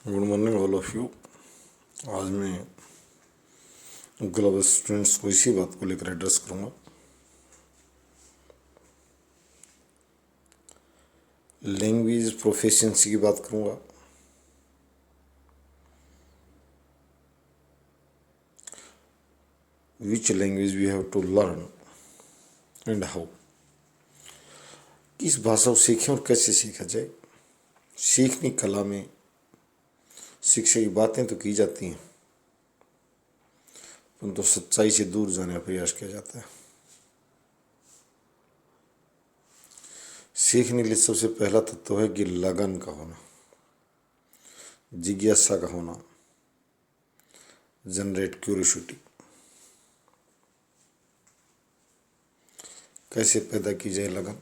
Good morning all of you. आज मैं global students को इसी बात को लेकर एड्रेस करूँगा। लैंग्वेज प्रोफिशिएंसी की बात करूँगा। Which language we have to learn and how. किस भाषा को सीखें और कैसे सीखा जाए। सीखने की कला में शिक्षा की बातें तो की जाती हैं, परंतु सच्चाई से दूर जाने का प्रयास किया जाता है। सीखने के लिए सबसे पहला तत्व है कि लगन का होना, जिज्ञासा का होना, जनरेट क्यूरियोसिटी। कैसे पैदा की जाए लगन।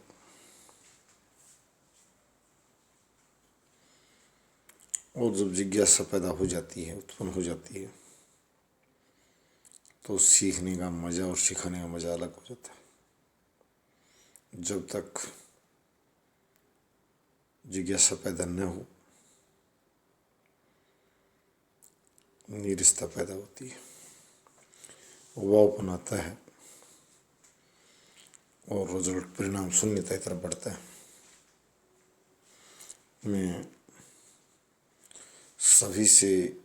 और जब जिज्ञासा पैदा हो जाती है, उत्पन्न हो जाती है, तो सीखने का मज़ा और सिखाने का मज़ा अलग हो जाता है। जब तक जिज्ञासा पैदा न हो, निरस्ता पैदा होती है, वावपन आता है और रिजल्ट परिणाम शून्यता की तरफ बढ़ता है। मैं सभी से,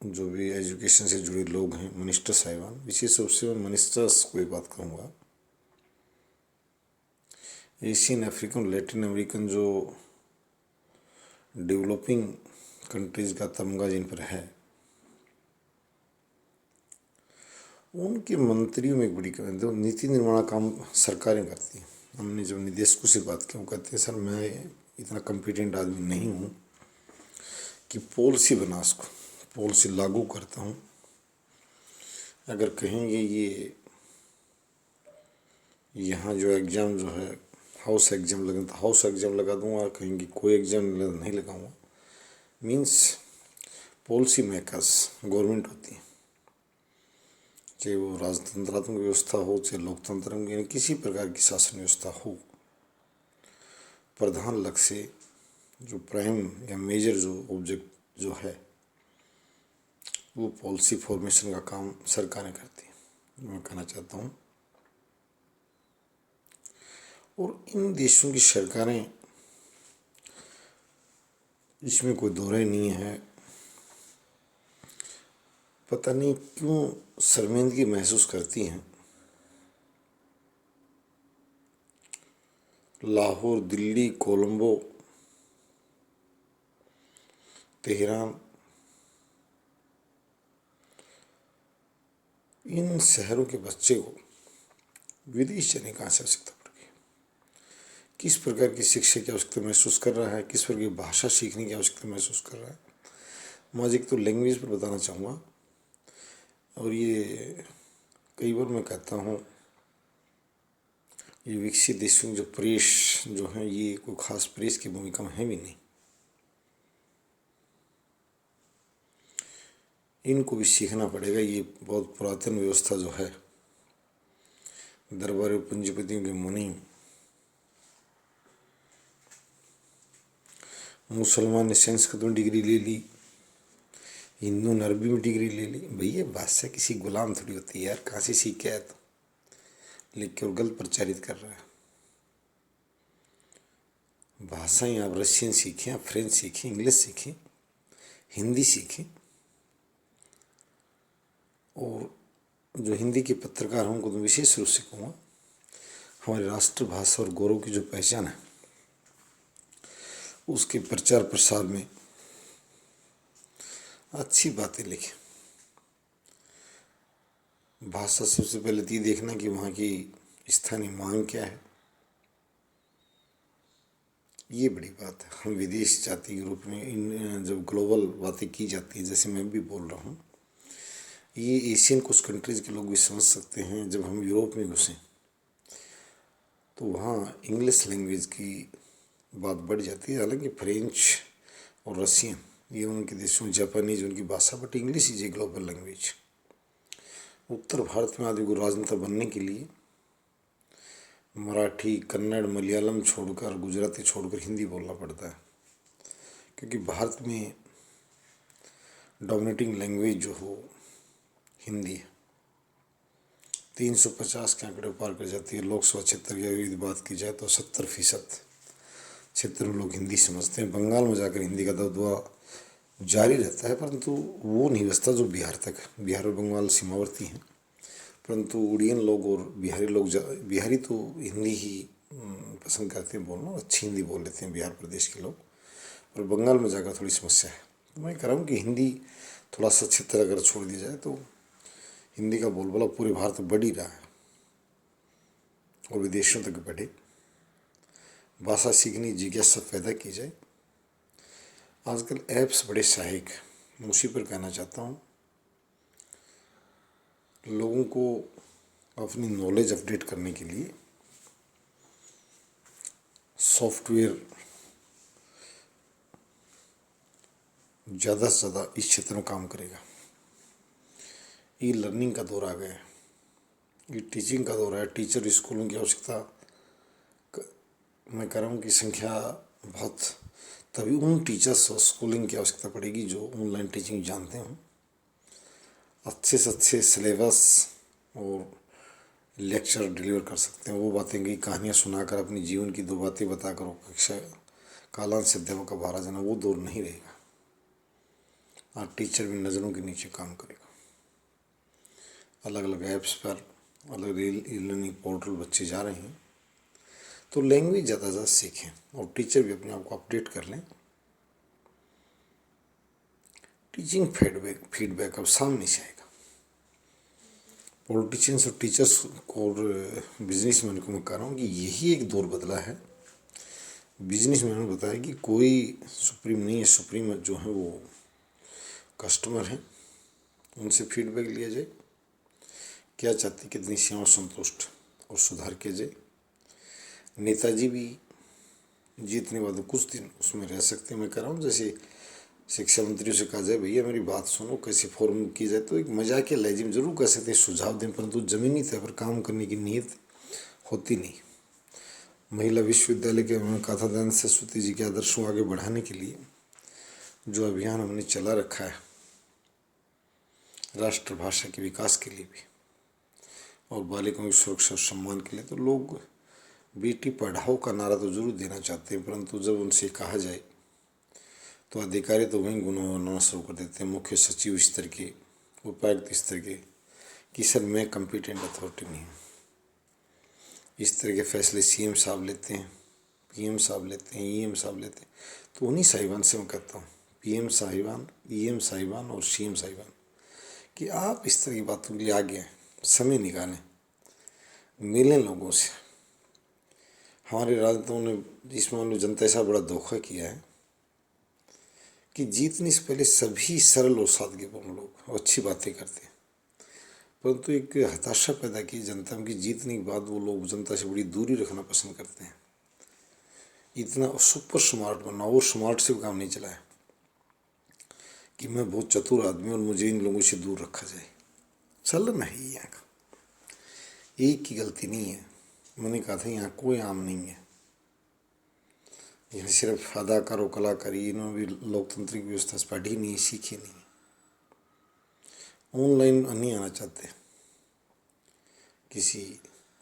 जो भी एजुकेशन से जुड़े लोग हैं, मिनिस्टर साहिबान, विशेष रूप से मैं मिनिस्टर्स को एक बात कहूँगा। एशियन, अफ्रीकन, लैटिन अमेरिकन जो डेवलपिंग कंट्रीज़ का तमगा जिन पर है, उनके मंत्रियों में एक बड़ी कमी है। नीति निर्माण काम सरकारें करती हैं। हमने जब निदेशकों से बात की, वो कहते हैं सर मैं इतना कॉम्पिटेंट आदमी नहीं हूँ कि पॉलिसी बना सकूँ, पॉलिसी लागू करता हूँ। अगर कहेंगे ये यहाँ जो एग्ज़ाम जो है हाउस एग्ज़ाम लगे तो हाउस एग्ज़ाम लगा दूँगा, और कहेंगे कोई एग्ज़ाम नहीं लगाऊँगा। मीन्स पॉलिसी मेकर्स गवर्नमेंट होती है, चाहे वो राजतंत्रात्मक व्यवस्था हो, चाहे लोकतंत्र में, यानी किसी प्रकार की शासन व्यवस्था हो, प्रधान लक्ष्य से जो प्राइम या मेजर जो ऑब्जेक्ट जो है, वो पॉलिसी फॉर्मेशन का काम सरकारें करती हैं, मैं कहना चाहता हूँ। और इन देशों की सरकारें, इसमें कोई दो राय नहीं है, पता नहीं क्यों शर्मिंदगी महसूस करती हैं। लाहौर, दिल्ली, कोलंबो, तेहरान, इन शहरों के बच्चे को विदेश जाने की आवश्यकता पड़ गई। किस प्रकार की शिक्षा की आवश्यकता महसूस कर रहा है, किस प्रकार की भाषा सीखने की आवश्यकता महसूस कर रहा है। मैं आज एक तो लैंग्वेज पर बताना चाहूँगा। और ये कई बार मैं कहता हूँ, ये विकसित देशों जो प्रेस जो हैं, ये कोई खास प्रेस की भूमिका में है भी नहीं। इनको भी सीखना पड़ेगा। ये बहुत पुरातन व्यवस्था जो है, दरबार पंजीपतियों के मुनि, मुसलमान ने संस्कृत में डिग्री ले ली, हिंदू ने अरबी में डिग्री ले ली। भैया भाषा किसी गुलाम थोड़ी होती है यार, कहाँ से सीख के आया तो लिख के और गलत प्रचारित कर रहा है। भाषाएं आप रशियन सीखें, आप फ्रेंच सीखें, इंग्लिश सीखें, हिंदी सीखें। और जो हिंदी के पत्रकार हैं उनको तो विशेष रूप से कहूँगा, हमारी राष्ट्रभाषा और गौरव की जो पहचान है, उसके प्रचार प्रसार में अच्छी बातें लिखें। भाषा सबसे पहले तो ये देखना कि वहाँ की स्थानीय मांग क्या है, ये बड़ी बात है। हम विदेश जाते यूरोप में, इन जब ग्लोबल बातें की जाती है, जैसे मैं भी बोल रहा हूँ, ये एशियन कुछ कंट्रीज़ के लोग भी समझ सकते हैं। जब हम यूरोप में घुसें तो वहाँ इंग्लिश लैंग्वेज की बात बढ़ जाती है। हालांकि फ्रेंच और रशियन ये उनके देशों, जापानीज उनकी भाषा, but English is a global language. उत्तर भारत में आदमी को राजनेता बनने के लिए मराठी, कन्नड़, मलयालम छोड़कर, गुजराती छोड़कर हिंदी बोलना पड़ता है, क्योंकि भारत में डोमिनेटिंग लैंग्वेज जो हो हिंदी है। 350 के आंकड़े पार कर जाती है। लोकसभा क्षेत्र की यदि बात की जाए तो 70% क्षेत्र में लोग हिंदी समझते हैं। बंगाल में जाकर हिंदी का दबदबा जारी रहता है, परंतु वो नहीं बचता जो बिहार तक। बिहार और बंगाल सीमावर्ती हैं, परंतु उड़ियन लोग और बिहारी लोग बिहारी तो हिंदी ही पसंद करते हैं बोलना, अच्छी हिंदी बोल लेते हैं बिहार प्रदेश के लोग, पर बंगाल में जाकर थोड़ी समस्या है। तो मैं कह रहा हूँ कि हिंदी थोड़ा सा क्षेत्र अगर छोड़ दिया जाए तो हिंदी का बोलबाला पूरे भारत में बढ़ ही रहा है और विदेशों तक बढ़े। भाषा सीखने की जिज्ञासा पैदा की जाए। आजकल ऐप्स बड़े सहायक हैं, मैं उसी पर कहना चाहता हूँ। लोगों को अपनी नॉलेज अपडेट करने के लिए सॉफ्टवेयर ज़्यादा से ज़्यादा इस क्षेत्र में काम करेगा। ई लर्निंग का दौर आ गया है, ये टीचिंग का दौर है। टीचर स्कूलों की आवश्यकता मैं कह रहा हूँ कि संख्या बहुत, तभी उन टीचर्स और स्कूलिंग की आवश्यकता पड़ेगी जो ऑनलाइन टीचिंग जानते हों, अच्छे से अच्छे सिलेबस और लेक्चर डिलीवर कर सकते हैं। वो बातें की कहानियाँ सुनाकर अपनी जीवन की 2 बातें बताकर कक्षा कालांत से अध्यापक का भारा जाना, वो दौर नहीं रहेगा। आज टीचर भी नज़रों के नीचे काम करेगा। अलग अलग ऐप्स पर अलग ई लर्निंग पोर्टल बच्चे जा रहे हैं, तो लैंग्वेज ज़्यादा से ज़्यादा सीखें और टीचर भी अपने आप को अपडेट कर लें। टीचिंग फीडबैक अब सामने से आएगा। पॉलिटिशियंस और टीचर्स और बिजनेसमैन को मैं कह रहा हूँ कि यही एक दौर बदला है। बिजनेसमैन ने बताया कि कोई सुप्रीम नहीं है, सुप्रीम जो है वो कस्टमर हैं, उनसे फीडबैक लिया जाए, क्या चाहते कितनी सेवा संतुष्ट और सुधार किया जाए। नेताजी भी जीतने बाद कुछ दिन उसमें रह सकते हैं। मैं कह रहा हूँ जैसे शिक्षा मंत्री से कहा जाए भैया मेरी बात सुनो, कैसे फॉर्म की जाए, तो एक मजाक या लहजे में जरूर कह सकते हैं, सुझाव दें, परंतु जमीनी तय पर काम करने की नीयत होती नहीं। महिला विश्वविद्यालय के उन्होंने कहा था दयानंद सरस्वती जी के आदर्शों आगे बढ़ाने के लिए जो अभियान हमने चला रखा है राष्ट्रभाषा के विकास के लिए भी और बालिकाओं की सुरक्षा और सम्मान के लिए, तो लोग बेटी पढ़ाओ का नारा तो जरूर देना चाहते हैं, परंतु जब उनसे कहा जाए तो अधिकारी तो वहीं गुनगुनाना शुरू कर देते हैं, मुख्य सचिव स्तर के, उपायुक्त स्तर के, कि सर मैं कम्पिटेंट अथॉरिटी नहीं हूँ। इस तरह के फैसले सीएम साहब लेते हैं, पीएम साहब लेते हैं, ईएम साहब लेते हैं। तो उन्हीं साहिबान से मैं कहता हूँ, पीएम साहिबान, ईएम साहिबान और सीएम साहिबान, कि आप इस तरह की बातों के लिए आगे आएँ, समय निकालें, मिलें लोगों से। हमारे राजनेताओं ने इस मामले में जनता ऐसा बड़ा धोखा किया है कि जीतने से पहले सभी सरल और सादगीपूर्ण लोग अच्छी बातें करते हैं, परंतु एक हताशा पैदा की जनता में कि जीतने के बाद वो लोग जनता से बड़ी दूरी रखना पसंद करते हैं। इतना सुपर स्मार्ट बनना और स्मार्ट से काम नहीं चला है कि मैं बहुत चतुर आदमी और मुझे इन लोगों से दूर रखा जाए। चलन है यहाँ का, एक की गलती नहीं है। मैंने कहा था यहाँ कोई आम नहीं है, यहाँ सिर्फ अदाकार और कलाकारी, इन्होंने भी लोकतांत्रिक व्यवस्था से पढ़ी नहीं, सीखी नहीं, ऑनलाइन नहीं आना चाहते किसी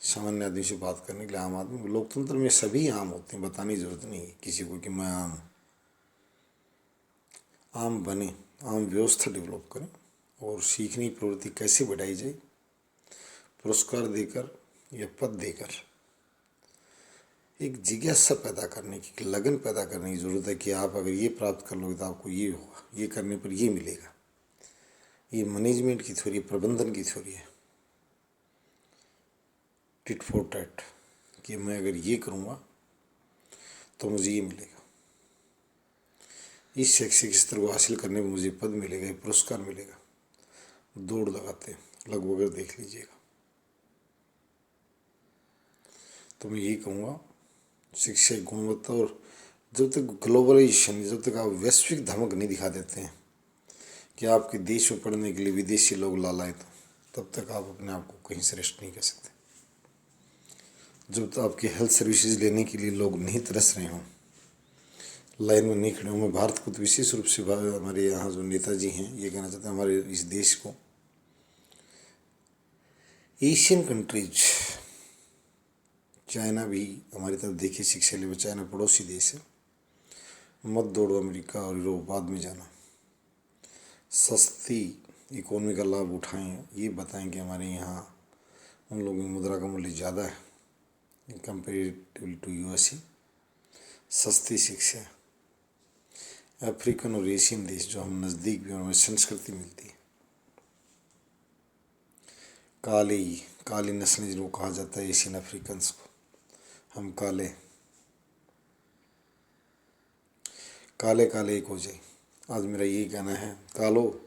सामान्य आदमी से बात करने के लिए। आम आदमी लोकतंत्र में सभी आम होते हैं, बताने की जरूरत नहीं है किसी को कि मैं आम हूँ। आम बने, आम व्यवस्था डेवलप करें और सीखने की प्रवृत्ति कैसे बढ़ाई जाए, पुरस्कार देकर या पद देकर एक जिज्ञासा पैदा करने की, लगन पैदा करने की ज़रूरत है कि आप अगर ये प्राप्त कर लोगे तो आपको ये होगा, ये करने पर ये मिलेगा। ये मैनेजमेंट की थ्योरी, प्रबंधन की थ्योरी है, टिट फॉर टैट, कि मैं अगर ये करूँगा तो मुझे ये मिलेगा, इस शैक्षिक स्तर को हासिल करने में मुझे पद मिलेगा, पुरस्कार मिलेगा। दौड़ लगाते हैं, लगभग देख लीजिएगा। तो मैं यही कहूँगा, शिक्षा की गुणवत्ता, और जब तक ग्लोबलाइजेशन, जब तक आप वैश्विक धमक नहीं दिखा देते हैं कि आपके देश में पढ़ने के लिए विदेशी लोग लालायत, तब तक आप अपने आप को कहीं श्रेष्ठ नहीं कर सकते। जब तक आपकी हेल्थ सर्विसेज लेने के लिए लोग नहीं तरस रहे हों, लाइन में नहीं खड़े हूँ। मैं भारत को तो विशेष रूप से हमारे यहाँ जो नेताजी हैं ये कहना चाहते हैं, हमारे इस देश को, एशियन कंट्रीज, चाइना भी हमारी तरफ देखिए शिक्षा लिए, चाइना पड़ोसी देश है, मत दौड़ो अमेरिका और यूरोप बाद में जाना, सस्ती इकोनॉमी का लाभ उठाएं, ये बताएं कि हमारे यहाँ उन लोगों की मुद्रा का मूल्य ज़्यादा है कंपेरेटिवली टू यूएसए, सस्ती शिक्षा, अफ्रीकन और एशियन देश जो हम नज़दीक भी, उनमें संस्कृति मिलती है, काली नस्लें जिनको कहा जाता है एशियन अफ्रीकन्स को, हम काले एक हो जाए। आज मेरा यही कहना है, कालो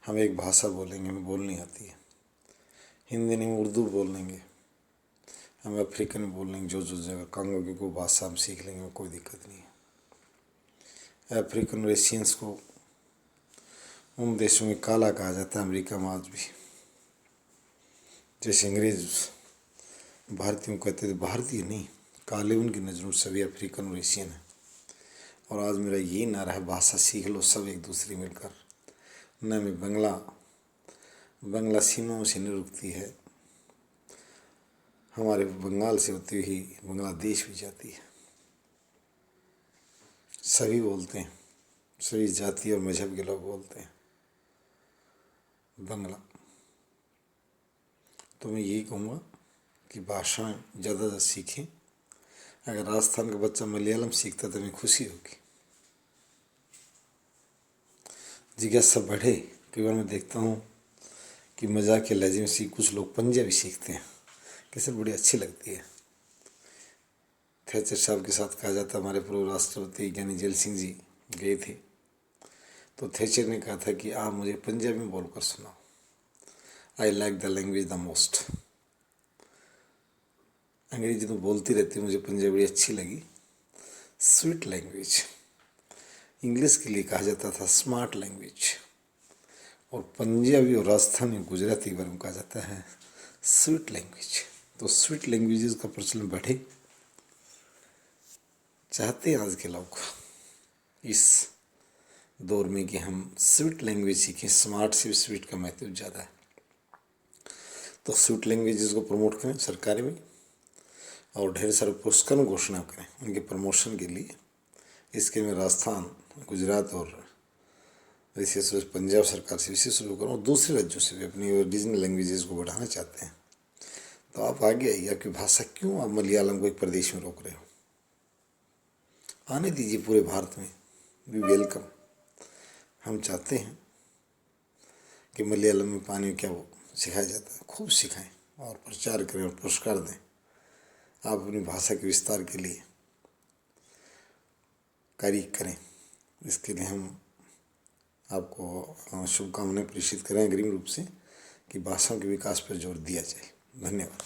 हम एक भाषा बोलेंगे, हमें बोलनी आती है, हिंदी नहीं उर्दू बोल लेंगे, हम अफ्रीकन में बोल लेंगे, जो जगह कांगो की कोई भाषा हम सीख लेंगे, कोई दिक्कत नहीं है। अफ्रीकन और एशियंस को उन देशों में काला कहा जाता है, अमेरिका में आज भी, जैसे अंग्रेज भारतीयों को कहते थे, भारतीय नहीं, काले उनकी नज़रों में सभी अफ्रीकन और एशियन है। और आज मेरा ये नारा है, भाषा सीख लो सब एक दूसरी मिलकर, न में बंगला सीमाओं से नहीं रुकती है, हमारे बंगाल से होती हुई बांग्लादेश भी जाती है, सभी बोलते हैं, सभी जाति और मजहब के लोग बोलते हैं बंगला। तो मैं यही कहूँगा कि भाषाएं ज़्यादा सीखें। अगर राजस्थान का बच्चा मलयालम सीखता तो हमें खुशी होगी, जिज्ञासा बढ़े। कई बार मैं देखता हूँ कि मजाक के लहजे में कुछ लोग पंजाबी सीखते हैं, कैसे बड़ी अच्छी लगती है। थैचर साहब के साथ कहा जाता, हमारे पूर्व राष्ट्रपति ज्ञानी जैल सिंह जी गए थे, तो थैचर ने कहा था कि आप मुझे पंजाबी में बोलकर सुनाओ, I like the language the most. अंग्रेजी तो बोलती रहती, मुझे पंजाबी अच्छी लगी, स्वीट लैंग्वेज। इंग्लिश के लिए कहा जाता था स्मार्ट लैंग्वेज, और पंजाबी और राजस्थानी गुजराती के बारे में कहा जाता है स्वीट लैंग्वेज। तो स्वीट लैंग्वेजेस का प्रचलन बढ़े, चाहते हैं आज के लोग इस दौर में कि हम स्वीट लैंग्वेज सीखें, स्मार्ट से स्वीट का महत्व ज़्यादा है। तो स्वीट लैंग्वेजेस को प्रमोट करें सरकारी में, और ढेर सारे पुरस्कार घोषणा करें उनके प्रमोशन के लिए। इसके में राजस्थान, गुजरात और विशेष रूप से पंजाब सरकार से विशेष रूप करूँ, और दूसरे राज्यों से भी अपनी ओरिजिनल लैंग्वेजेस को बढ़ाना चाहते हैं, तो आप आगे आइए। आपकी भाषा क्यों आप मलयालम को एक प्रदेश में रोक रहे हो? आने दीजिए, पूरे भारत में भी वेलकम। हम चाहते हैं कि मलयालम में पानी क्या वो सिखाया जाता है, खूब सिखाएं और प्रचार करें और पुरस्कार दें। आप अपनी भाषा के विस्तार के लिए कार्य करें, इसके लिए हम आपको शुभकामनाएं प्रेषित करें अग्रिम रूप से कि भाषाओं के विकास पर जोर दिया जाए। धन्यवाद।